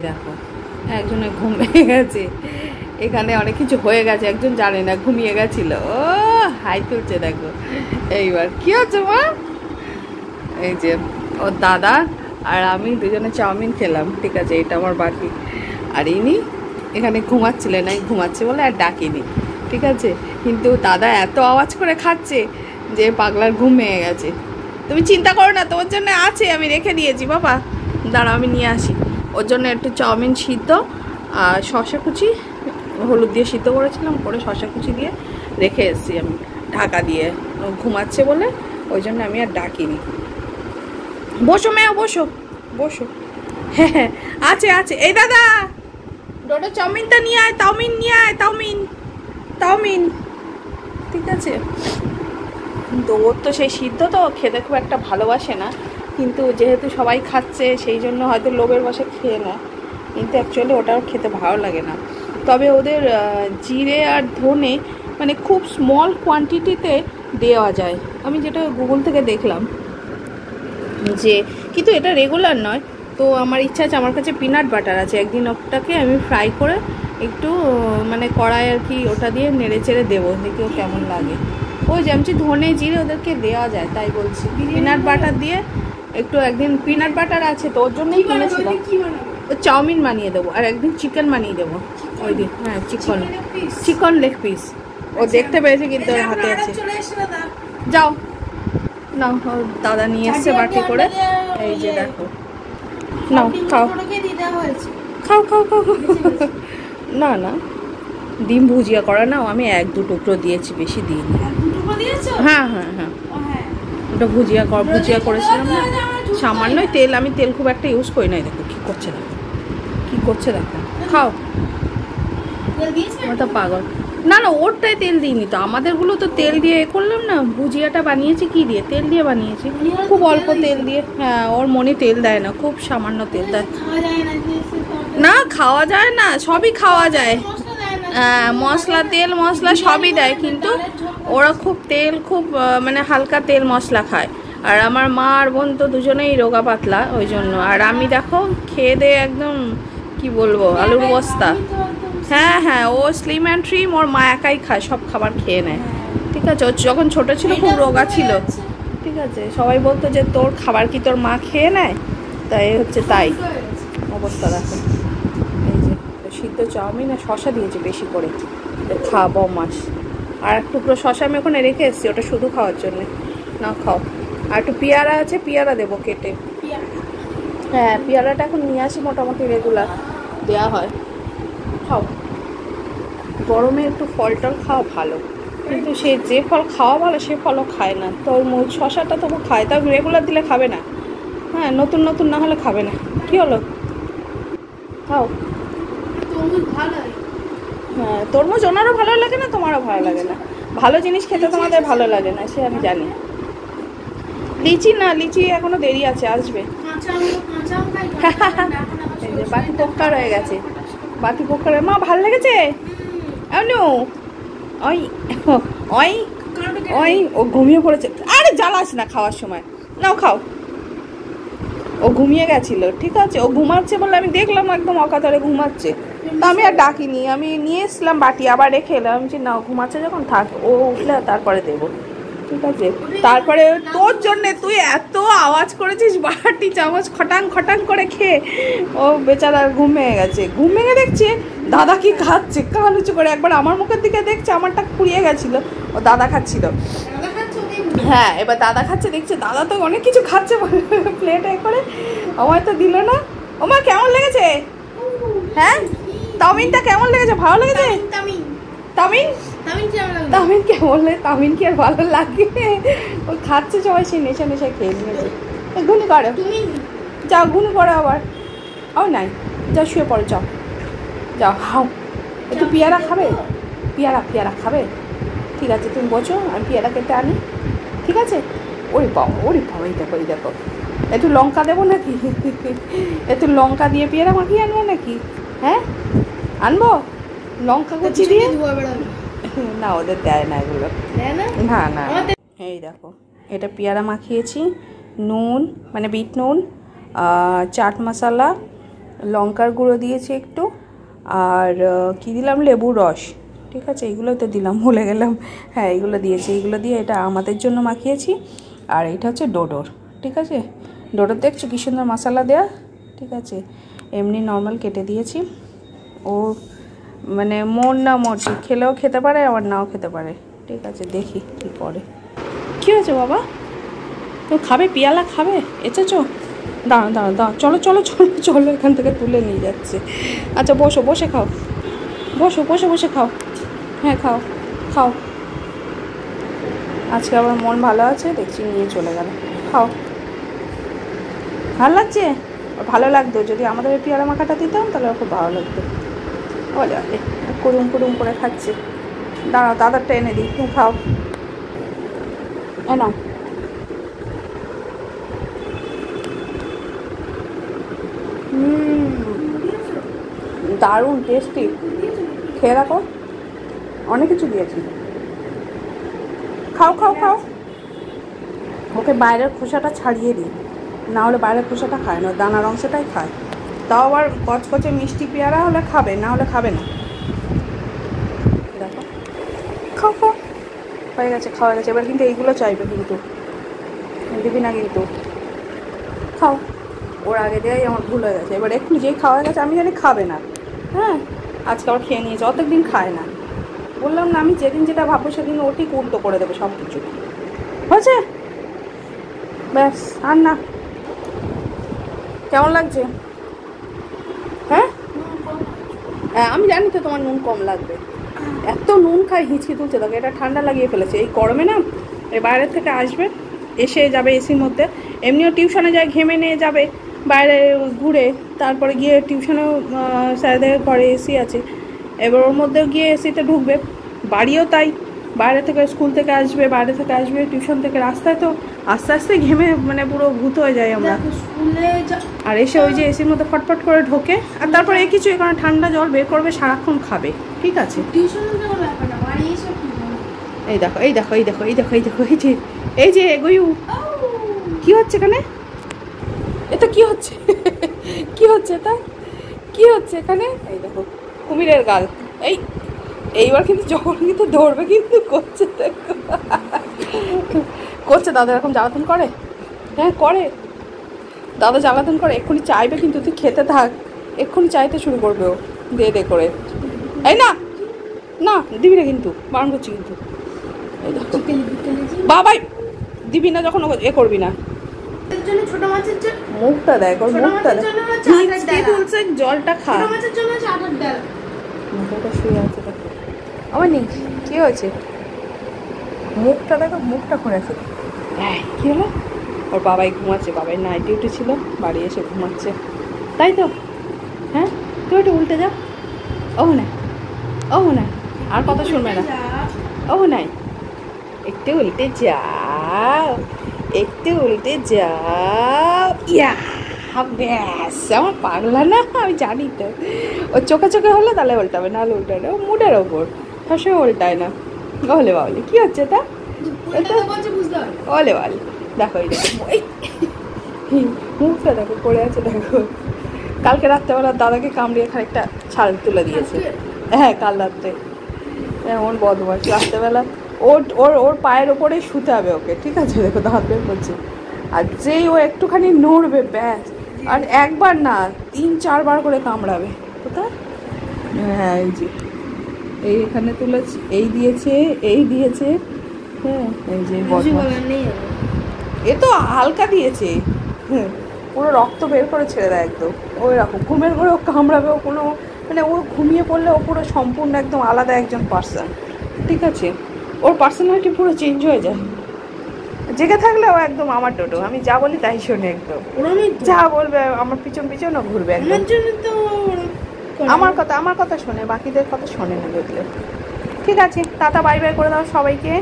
দেখো একজনের ঘুম ভেঙে গেছে, এখানে অনেক কিছু হয়ে গেছে, একজন জানে না ঘুমিয়ে গেছিল। ও হাই তুলছে দেখো। এইবার কি হচ্ছে মা? এই যে ওর দাদা আর আমি দুজনে চাউমিন খেলাম, ঠিক আছে, এটা আমার বাকি। আর ইনি এখানে ঘুমাচ্ছিলেন, না ঘুমাচ্ছে বলে আর ডাকিনি, ঠিক আছে। কিন্তু দাদা এত আওয়াজ করে খাচ্ছে যে পাগলার ঘুম ভেঙে গেছে। তুমি চিন্তা করো না, তোমার জন্য আছে, আমি রেখে দিয়েছি বাবা, দাঁড়াও আমি নিয়ে আসি। ওর জন্য একটু চাউমিন সিদ্ধ আর শসা কুচি হলুদ দিয়ে সিদ্ধ করেছিলাম, করে শসা কুচি দিয়ে রেখে এসেছি আমি ঢাকা দিয়ে। ঘুমাচ্ছে বলে ওই জন্য আমি আর ডাকিনি। বসো মেয়ে, বসো বসো। হ্যাঁ হ্যাঁ আছে আছে। এই দাদা ডোডো চাউমিনটা নিয়ে আয়, চাউমিন নিয়ে আয়, চাউমিন চাউমিন, ঠিক আছে। তো ওর তো সেই সিদ্ধ তো খেতে খুব একটা ভালোবাসে না, কিন্তু যেহেতু সবাই খাচ্ছে সেই জন্য হয়তো লোভের বশে খেয়ে নেয়, কিন্তু অ্যাকচুয়ালি ওটাও খেতে ভালো লাগে না। তবে ওদের জিরে আর ধনে মানে খুব স্মল কোয়ান্টিটিতে দেওয়া যায়, আমি যেটা গুগল থেকে দেখলাম যে, কিন্তু এটা রেগুলার নয়। তো আমার ইচ্ছা আছে, আমার কাছে পিনাট বাটার আছে, একদিন ওটাকে আমি ফ্রাই করে একটু মানে কড়াই আর কি ওটা দিয়ে নেড়ে চেড়ে দেবো, দেখি ও কেমন লাগে। ওই যেমন ধনে জিরে ওদেরকে দেওয়া যায়, তাই বলছি পিনাট বাটার দিয়ে একটু। একদিন পিনাট বাটার আছে তো ওর জন্যই কিনেছিলাম। চাউমিন বানিয়ে দেবো আর একদিন চিকেন বানিয়ে দেবো ওই দিন। হ্যাঁ চিকেন লেগ পিস। ও দেখতে পেয়েছে কিন্তু ওর হাতে আছে। যাও না, দাদা নিয়ে এসছে বাটি করে, এই যে দেখো নাও খাও খাও খাও খাও। না না ডিম ভুজিয়া করা নাও, আমি 1-2 টুকরো দিয়েছি, বেশি দিইনি। হ্যাঁ হ্যাঁ হ্যাঁ ওটা ভুজিয়া করেছিলাম না, সামান্যই তেল, আমি তেল খুব একটা ইউজ করি নাই। দেখো কী করছে, দেখো কী করছে, দেখো খাও। ওটা পাগল। না না ওরটাই তেল দিইনি তো, আমাদেরগুলো তো তেল দিয়ে এ করলাম না। ভুজিয়াটা বানিয়েছি কি দিয়ে? তেল দিয়ে বানিয়েছি, খুব অল্প তেল দিয়ে। হ্যাঁ ওর মনে তেল দেয় না, খুব সামান্য তেল দেয়। না খাওয়া যায় না, সবই খাওয়া যায়, মশলা তেল মশলা সবই দেয়, কিন্তু ওরা খুব তেল খুব মানে হালকা তেল মশলা খায়। আর আমার মা আর বোন তো দুজনেই রোগা পাতলা, ওই জন্য। আর আমি দেখো খেয়ে দিয়ে একদম কি বলবো, আলুর বস্তা। হ্যাঁ হ্যাঁ ও স্লিম অ্যান্ড ট্রিম, ওর মা একাই খায়, সব খাবার খেয়ে নেয়, ঠিক আছে। ও যখন ছোট ছিল খুব রোগা ছিল, ঠিক আছে। সবাই বলতো যে তোর খাবার কি তোর মা খেয়ে নেয়, তাই হচ্ছে তাই অবস্থা। দেখো এই যে সিদ্ধ চাউমিন আর শশা দিয়েছি বেশি করে, খাবো মাছ। আর এক টুকরো শশা আমি ওখানে রেখে এসেছি, ওটা শুধু খাওয়ার জন্যে। না খাও। আর একটু পেয়ারা আছে, পেয়ারা দেবো কেটে। হ্যাঁ পেয়ারাটা এখন নিয়ে আসি, মোটামুটি রেগুলার দেওয়া হয়। খাও, গরমে একটু ফল টল খাওয়া ভালো, কিন্তু সে যে ফল খাওয়া ভালো সে ফলও খায় না। তরমুজ শশাটা তবু খায়, তাও রেগুলার দিলে খাবে না। হ্যাঁ নতুন নতুন না হলে খাবে না। কি হলো, খাও। হ্যাঁ তরমুজ ওনারও ভালো লাগে না, তোমারও ভালো লাগে না। ভালো জিনিস খেতে তোমাদের ভালো লাগে না, সে আমি জানি। লিচি না, লিচি এখনো দেরি আছে, আসবে। এই যে বাটি পক্কা রয়ে গেছে, বাটি পক্কা। মা ভালো লেগেছে? ওই ওই ওই ও ঘুমিয়ে পড়েছে। আরে জ্বালাস না খাওয়ার সময়, নাও খাও। ও ঘুমিয়ে গেছিল, ঠিক আছে, ও ঘুমাচ্ছে বলে আমি দেখলাম একদম অকাতরে ঘুমাচ্ছে, তো আমি আর ডাকিনি। আমি নিয়ে এসলাম বাটি, আবার রেখে এলাম যে না ঘুমাচ্ছে যখন থাক, ও উঠলে তারপরে দেবো, ঠিক আছে। তারপরে তোর জন্যে তুই এত আওয়াজ করেছিস, বাটি চামচ খটাং খটাং করে খেয়ে ও বেচারা ঘুম ভেঙে গেছে। ঘুম ভেঙে দেখছে দাদা কি খাচ্ছে, কান উঁচু করে একবার আমার মুখের দিকে দেখছে, আমারটা পুড়িয়ে গেছিলো, ও দাদা খাচ্ছিল। হ্যাঁ এবার দাদা খাচ্ছে, দেখছে দাদা তো অনেক কিছু খাচ্ছে প্লেটে করে, আমায় তো দিল না। ওমা কেমন লেগেছে? হ্যাঁ চাউমিনটা কেমন লেগেছে? ভালো লেগেছে? তামিন তামিন কেমন লাগে? তামিন কি আর ভালো লাগে? ও খাচ্ছে, সবাই সেই নেশা নেশা খেয়ে নিয়েছে। ঘুনি করো, যাও ঘুনি করো আবার। ও নাই, যাও শুয়ে পড়ো, যাও যাও। হাও একটু পেয়ারা খাবে? পেয়ারা খাবে? ঠিক আছে তুমি বসো, আমি পেয়ারা কেটে আনি, ঠিক আছে। ওরে বাবা এই দেখো এই দেখো, একটু লঙ্কা দেবো নাকি? একটু লঙ্কা দিয়ে পেয়ারা মাখিয়ে আনবে নাকি? হ্যাঁ আনবো লঙ্কা কুচি দিয়ে? না ওদের দেয় না এগুলো, না না। এই দেখো এটা পেয়ারা মাখিয়েছি, নুন মানে বিট নুন, চাট মশলা লঙ্কার গুঁড়ো দিয়েছি একটু, আর কি দিলাম, লেবুর রস। ঠিক আছে, এইগুলো তো দিলাম, ভুলে গেলাম। হ্যাঁ, এইগুলো দিয়েছি, এইগুলো দিয়ে এটা আমাদের জন্য মাখিয়েছি। আর এটা হচ্ছে ডোডোর। ঠিক আছে, ডোডোর দেখছো কী সুন্দর মশলা দেওয়া। ঠিক আছে, এমনি নর্মাল কেটে দিয়েছি। ও মানে মন না মর্জি, খেলেও খেতে পারে আবার নাও খেতে পারে। ঠিক আছে, দেখি কী করে। কী হয়েছে বাবা, তো খাবে, পিয়ালা খাবে, এসেছো? দাঁড়া দাঁড়া দাঁড়া, চলো চলো চলো চলো, এখান থেকে তুলে নিয়ে যাচ্ছে। আচ্ছা বসো, বসে খাও, বসো, বসে বসে খাও। হ্যাঁ খাও খাও। আজকে আমার মন ভালো আছে দেখছি, নিয়ে চলে গেল। খাও, ভালো লাগছে? ভালো লাগতো যদি আমাদের এই পেয়ারা মাখাটা দিতাম, তাহলে খুব ভালো লাগতো। বলে কুড়ুম কুড়ুম করে খাচ্ছে। দাঁড়াও, দাদারটা এনে দিই, তুমি খাও। এনাও। দারুণ টেস্টি, খেয়ে রাখো, অনেক কিছু দিয়েছি। খাও খাও খাও। ওকে বাইরের খোসাটা ছাড়িয়ে দিই, না হলে বাইরের খোসাটা খায় না, দানার অংশটাই খায়। তাও আবার কচকচে মিষ্টি পেয়ারা হলে খাবে, না হলে খাবে না। দেখো, খাও খাও, হয়ে গেছে, খাওয়া গেছে। এবার কিন্তু এইগুলো চাইবে, কিন্তু দিবি না কিন্তু। খাও, ওর আগে দেওয়াই আমার ভুল হয়ে গেছে। এবার একটু যেই খাওয়া গেছে আমি জানি খাবে না। হ্যাঁ, আজকে আবার খেয়ে নিয়েছে, অত দিন খায় না। বললাম না, আমি যেদিন যেটা ভাববো সেদিন ওটি উল্টো করে দেবে সব কিছু। হয়েছে, ব্যাস, আর না। কেমন লাগছে? হ্যাঁ, আমি জানি তো তোমার নুন কম লাগবে। এত নুন খাই হিচকি তুলছে, দেখো এটা ঠান্ডা লাগিয়ে ফেলেছে এই গরমে না। এই বাইরের থেকে আসবে, এসে যাবে এসির মধ্যে, এমনিও টিউশনে যায়, ঘেমে নিয়ে যাবে বাইরে ঘুরে, তারপরে গিয়ে টিউশনেও স্যারদের ঘরে এসি আছে, এবার ওর মধ্যে গিয়ে এসিতে ঢুকবে। বাড়িও তাই, বাইরে থেকে স্কুল থেকে আসবে, বাইরে থেকে আসবে টিউশন থেকে, রাস্তায় তো আস্তে আস্তে ঘেমে মানে পুরো ভূত হয়ে যায় আমরা। আর এসে ওই যে এসির মধ্যে ফটফট করে ঢোকে, আর তারপরে এই কিছু এখানে ঠান্ডা জল বের করবে, সারাক্ষণ খাবে। ঠিক আছে, এই দেখো এই দেখো এই দেখো এই দেখো এই দেখো, এই যে এই যে এগোয়ু, কি হচ্ছে এখানে? এটা কি হচ্ছে? কি হচ্ছে এটা? কি হচ্ছে এখানে? এই দেখো কুমিরের গাল। এইবার কিন্তু যখন কিন্তু ধরবে কিন্তু করছে, দেখো করছে। দাদা এরকম জ্বালাতন করে, হ্যাঁ করে, দাদা জ্বালাতন করে। এক্ষুনি চাইবে কিন্তু, তুই খেতে থাক, এক্ষুনি চাইতে শুরু করবে ও, দে দে করে। এই না না, দিবি না কিন্তু, বারণ করছি কিন্তু। এই দেখো বাবাই, দিবি না যখন এ করবি না। মুখটা দেখ, ওর মুখটা দেখ, জলটা খা। মুখটা শুয়ে আছে দেখো, আমার নেই, কি হয়েছে? মুখটা দেখো, মুখটা করে আছে। কি হলো? ওর বাবাই ঘুমাচ্ছে, বাবাই নাইট ডিউটি ছিল, বাড়ি এসে ঘুমাচ্ছে, তাই তো? হ্যাঁ, তুই একটু উল্টে যা। ও না, ও না, আর কথা শুনবে না। ও নাই, একটু উল্টে যাও, একটু উল্টে যাও। ইয়া, ব্যাস, আমার পাগলা না, আমি জানি তো। ও চোখে চোখে হলে তাহলে উল্টাবে, নাহলে উল্টায় না। ও মুডের ওপর সবসময় উল্টায় না। বলে বাবলি, কি হচ্ছে এটা? বলে বলে, দেখো এই দেখো, এই মুখটা দেখো পড়ে আছে, দেখো। কালকে রাত্রেবেলা দাদাকে কামড়িয়ে খানিকটা ছাল তুলে দিয়েছে। হ্যাঁ, কাল রাত্রে এমন বদমাস, রাত্রেবেলা ওর ওর ওর পায়ের ওপরেই শুতে হবে ওকে। ঠিক আছে, দেখো দাঁত বের করছে, আর যেই ও একটুখানি নড়বে ব্যাস, আর একবার না 3-4 বার করে কামড়াবে। কোথায়? হ্যাঁ, এই যে এই এখানে তুলেছি, এই দিয়েছে, এই দিয়েছে। হ্যাঁ, এই যে বদমাস, এ তো হালকা দিয়েছে, হ্যাঁ পুরো রক্ত বের করে ছেড়ে দেয় একদম। ওই রকম ঘুমের ঘরে ও কামড়াবে, ও কোনো মানে ও ঘুমিয়ে পড়লে ও পুরো সম্পূর্ণ একদম আলাদা একজন পার্সন। ঠিক আছে, ওর পার্সোনালিটি পুরো চেঞ্জ হয়ে যায়। জেগে থাকলে ও একদম আমার ডোডো, আমি যা বলি তাই শোনে একদম, যা বলবে আমার পিছন পিছনও ঘুরবে একদম। আমার কথা শোনে, বাকিদের কথা শোনে না, বুঝলে? ঠিক আছে, টাটা বাই বাই করে দাও সবাইকে।